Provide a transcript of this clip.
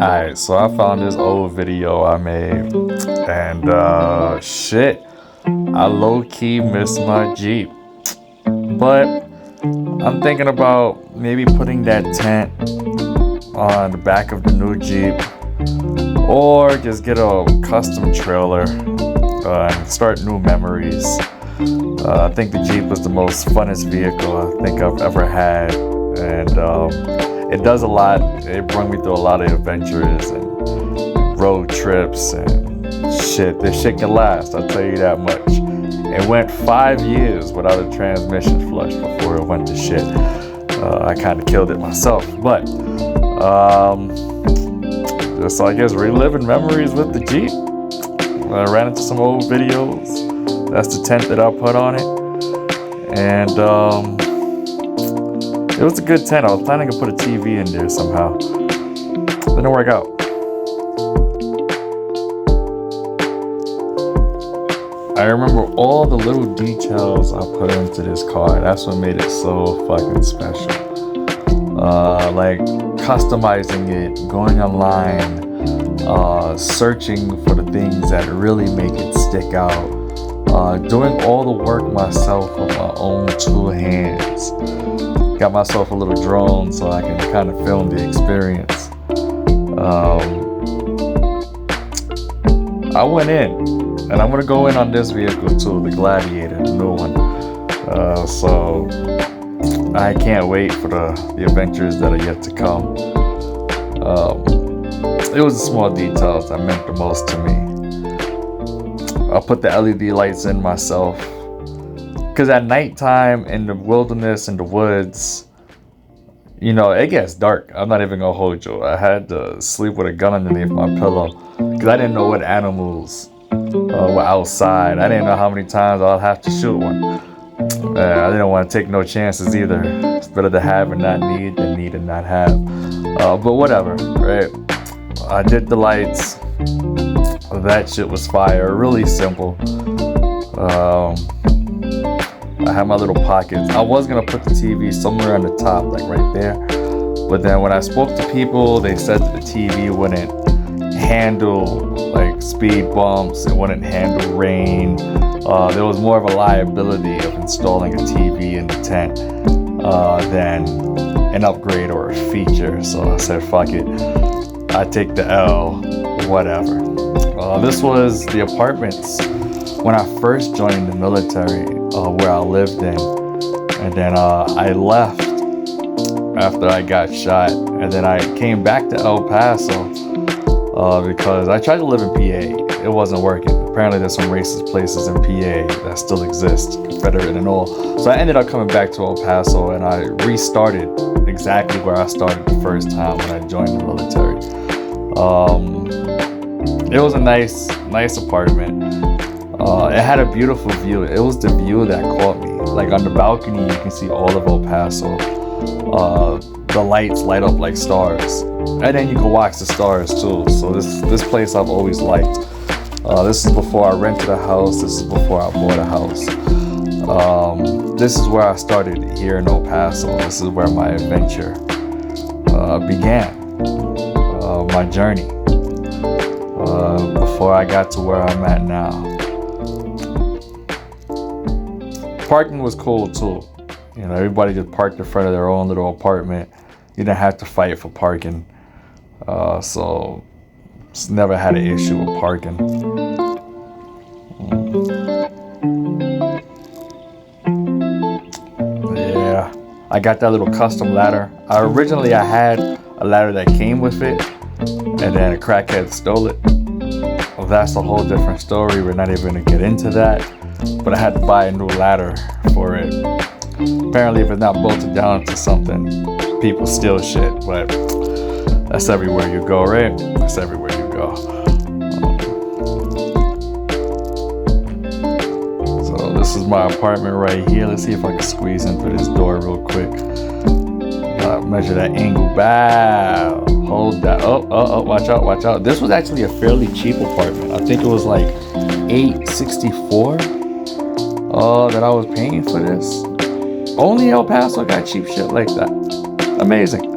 Alright, so I found this old video I made, and shit, I low-key miss my Jeep. But I'm thinking about maybe putting that tent on the back of the new Jeep, or just get a custom trailer and start new memories. I think the Jeep was the most funnest vehicle I think I've ever had, and it does a lot. It brought me through a lot of adventures and road trips and shit. This shit can last, I'll tell you that much. It went 5 years without a transmission flush before it went to shit. I kind of killed it myself, but just I guess reliving memories with the Jeep. I ran into some old videos. That's the tent that I put on it, and it was a good tent. I was planning to put a TV in there somehow. Didn't work out. I remember all the little details I put into this car. That's what made it so fucking special. Like customizing it, going online, searching for the things that really make it stick out, doing all the work myself with my own 2 hands. Got myself a little drone so I can kind of film the experience. I went in, and I'm gonna go in on this vehicle too, the Gladiator, the new one. So I can't wait for the adventures that are yet to come. It was the small details that meant the most to me. I put the LED lights in myself, because at nighttime in the wilderness, in the woods, you know, it gets dark. I'm not even gonna hold you. I had to sleep with a gun underneath my pillow because I didn't know what animals were outside. I didn't know how many times I'll have to shoot one. I didn't want to take no chances either. It's better to have and not need than need and not have. But whatever, right? I did the lights. That shit was fire. Really simple. I had my little pockets. I was gonna put the TV somewhere on the top, like right there. But then when I spoke to people, they said that the TV wouldn't handle like speed bumps. It wouldn't handle rain. There was more of a liability of installing a TV in the tent than an upgrade or a feature. So I said, fuck it. I take the L, whatever. This was the apartments when I first joined the military, where I lived in. And then I left after I got shot. And then I came back to El Paso because I tried to live in PA. It wasn't working. Apparently there's some racist places in PA that still exist, Confederate and all. So I ended up coming back to El Paso, and I restarted exactly where I started the first time when I joined the military. It was a nice apartment. It had a beautiful view. It was the view that caught me. Like on the balcony, you can see all of El Paso. The lights light up like stars, and then you can watch the stars too. So this place I've always liked. This is before I rented a house. This is before I bought a house. This is where I started here in El Paso. This is where my adventure began. My journey before I got to where I'm at now. Parking was cool too. You know, everybody just parked in front of their own little apartment. You didn't have to fight for parking. So just never had an issue with parking. Yeah, I got that little custom ladder. Originally I had a ladder that came with it, and then a crackhead stole it. Well, that's a whole different story. We're not even gonna get into that. But I had to buy a new ladder for it. Apparently, if it's not bolted down to something, people steal shit. But that's everywhere you go, right? That's everywhere you go. So this is my apartment right here. Let's see if I can squeeze in through this door real quick. Measure that angle. Bow. Hold that. Oh, watch out. This was actually a fairly cheap apartment. I think it was like $864 that I was paying for this. Only El Paso got cheap shit like that. Amazing.